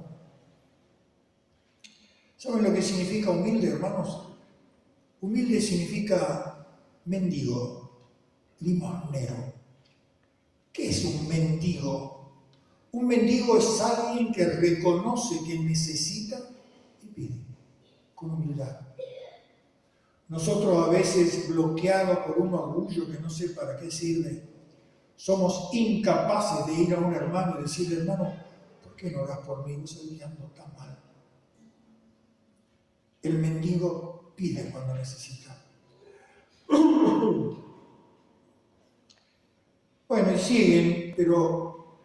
¿Saben lo que significa humilde, hermanos? Humilde significa mendigo, limosnero. ¿Qué es un mendigo? Un mendigo es alguien que reconoce que necesita y pide, con humildad. Nosotros a veces, bloqueados por un orgullo que no sé para qué sirve, somos incapaces de ir a un hermano y decirle: hermano, ¿por qué no oras por mí? No estoy guiando tan mal. El mendigo pide cuando necesita. Bueno, y siguen, pero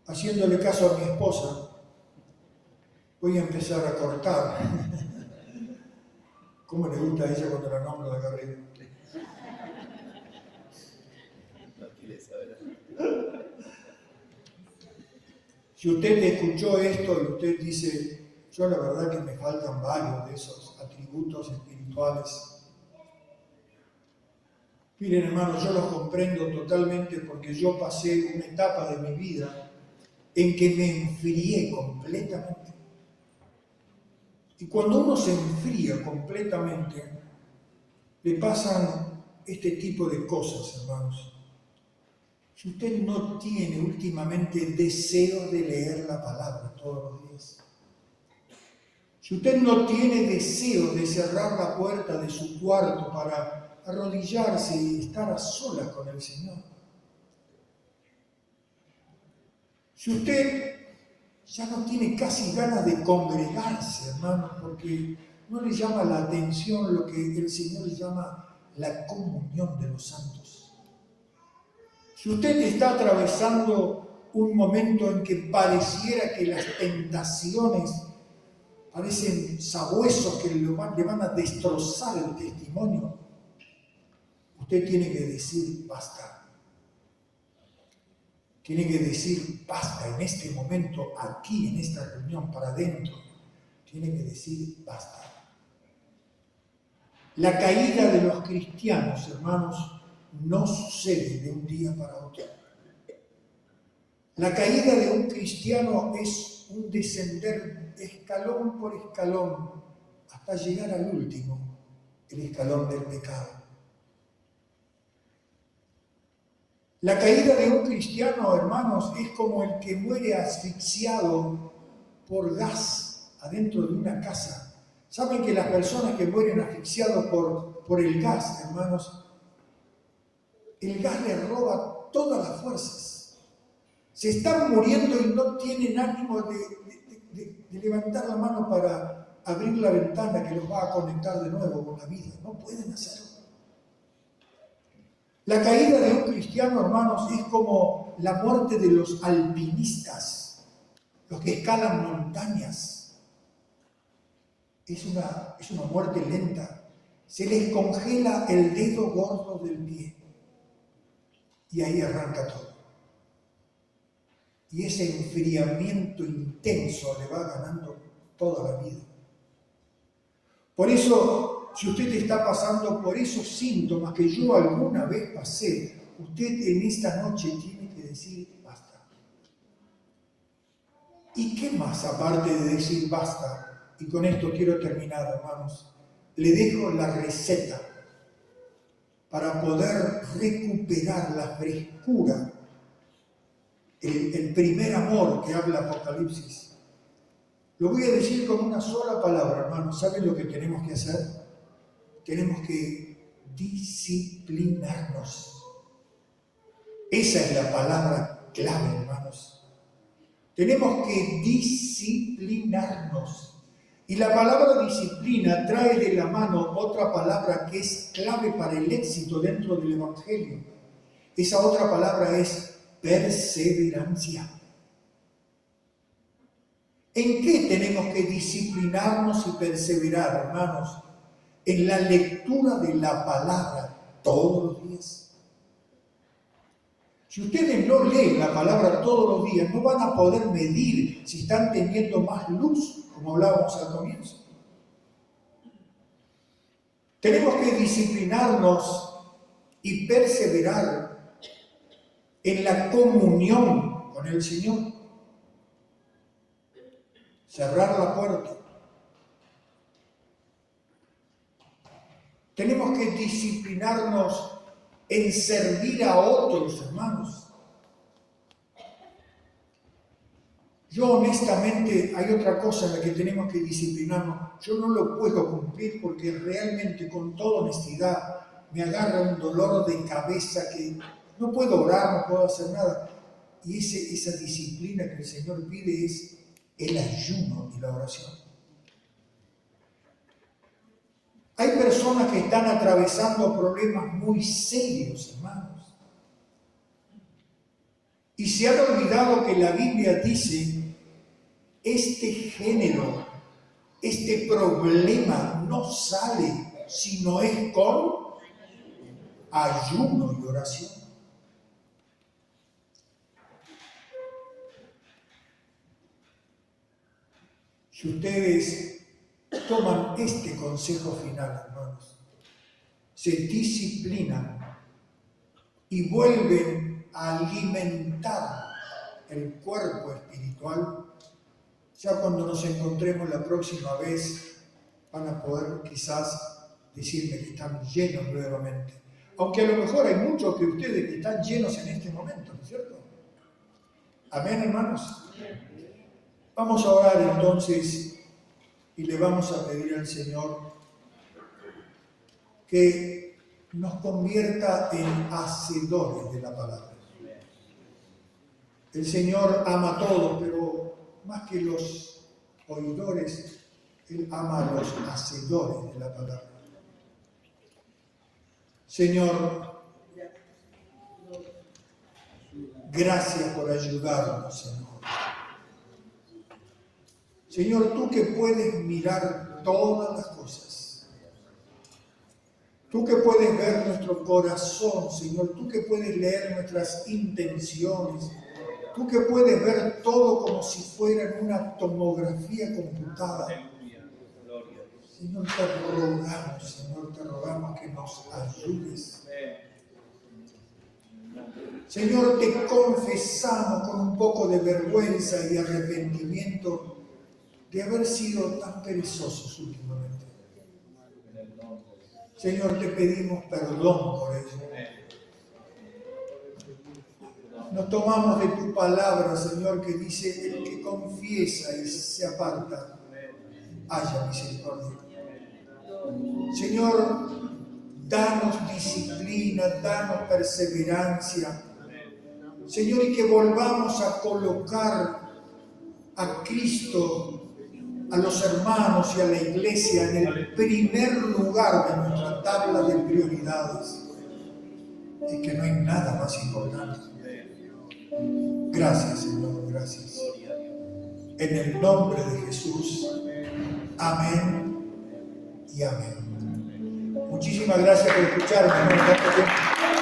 haciéndole caso a mi esposa, voy a empezar a cortar. ¿Cómo le gusta a ella cuando la nombro de acá arriba? No quiere saber. Si usted escuchó esto y usted dice: yo la verdad que me faltan varios de esos atributos espirituales. Miren, hermanos, yo los comprendo totalmente porque yo pasé una etapa de mi vida en que me enfrié completamente. Y cuando uno se enfría completamente, le pasan este tipo de cosas, hermanos. Si usted no tiene últimamente deseo de leer la palabra todos los días, si usted no tiene deseo de cerrar la puerta de su cuarto para arrodillarse y estar a solas con el Señor, si usted ya no tiene casi ganas de congregarse, hermanos, porque no le llama la atención lo que el Señor llama la comunión de los santos. Si usted está atravesando un momento en que pareciera que las tentaciones parecen sabuesos que le van a destrozar el testimonio, usted tiene que decir basta. Tiene que decir basta en este momento, aquí en esta reunión, para adentro. Tiene que decir basta. La caída de los cristianos, hermanos, no sucede de un día para otro. La caída de un cristiano es un descender escalón por escalón hasta llegar al último, el escalón del pecado. La caída de un cristiano, hermanos, es como el que muere asfixiado por gas adentro de una casa. ¿Saben que las personas que mueren asfixiados por el gas, hermanos, el gas les roba todas las fuerzas? Se están muriendo y no tienen ánimo de levantar la mano para abrir la ventana que los va a conectar de nuevo con la vida. No pueden hacerlo. La caída de un cristiano, hermanos, es como la muerte de los alpinistas, los que escalan montañas. Es una muerte lenta. Se les congela el dedo gordo del pie. Y ahí arranca todo. Y ese enfriamiento intenso le va ganando toda la vida. Por eso, si usted está pasando por esos síntomas que yo alguna vez pasé, usted en esta noche tiene que decir basta. ¿Y qué más aparte de decir basta? Y con esto quiero terminar, hermanos. Le dejo la receta para poder recuperar la frescura, el primer amor que habla Apocalipsis. Lo voy a decir con una sola palabra, hermanos. ¿Saben lo que tenemos que hacer? Tenemos que disciplinarnos. Esa es la palabra clave, hermanos. Tenemos que disciplinarnos. Y la palabra disciplina trae de la mano otra palabra que es clave para el éxito dentro del Evangelio. Esa otra palabra es perseverancia. ¿En qué tenemos que disciplinarnos y perseverar, hermanos? En la lectura de la palabra todos los días. Si ustedes no leen la palabra todos los días, no van a poder medir si están teniendo más luz, como hablábamos al comienzo. Tenemos que disciplinarnos y perseverar en la comunión con el Señor. Cerrar la puerta. Tenemos que disciplinarnos en servir a otros, hermanos. Yo honestamente, hay otra cosa en la que tenemos que disciplinarnos. Yo no lo puedo cumplir porque realmente, con toda honestidad, me agarra un dolor de cabeza que no puedo orar, no puedo hacer nada. Y esa disciplina que el Señor pide es el ayuno y la oración. Hay personas que están atravesando problemas muy serios, hermanos. Y se han olvidado que la Biblia dice, este género, este problema no sale si no es con ayuno y oración. Si ustedes toman este consejo final, hermanos, se disciplinan y vuelven a alimentar el cuerpo espiritual, ya cuando nos encontremos la próxima vez van a poder quizás decirme que están llenos nuevamente. Aunque a lo mejor hay muchos de ustedes que están llenos en este momento, ¿no es cierto? Amén, hermanos. Vamos a orar entonces y le vamos a pedir al Señor que nos convierta en hacedores de la palabra. El Señor ama a todos, pero más que los oidores, Él ama a los hacedores de la palabra. Señor, gracias por ayudarnos, Señor. Señor, tú que puedes mirar todas las cosas, tú que puedes ver nuestro corazón, Señor, tú que puedes leer nuestras intenciones, tú que puedes ver todo como si fuera en una tomografía computada. Señor, te rogamos que nos ayudes. Señor, te confesamos con un poco de vergüenza y arrepentimiento de haber sido tan perezosos últimamente. Señor, te pedimos perdón por ello. Nos tomamos de tu palabra, Señor, que dice: el que confiesa y se aparta, haya misericordia. Señor, danos disciplina, danos perseverancia. Señor, y que volvamos a colocar a Cristo, a los hermanos y a la iglesia en el primer lugar de nuestra tabla de prioridades. Y que no hay nada más importante. Gracias, Señor, gracias. En el nombre de Jesús. Amén y amén. Muchísimas gracias por escucharme, hermano.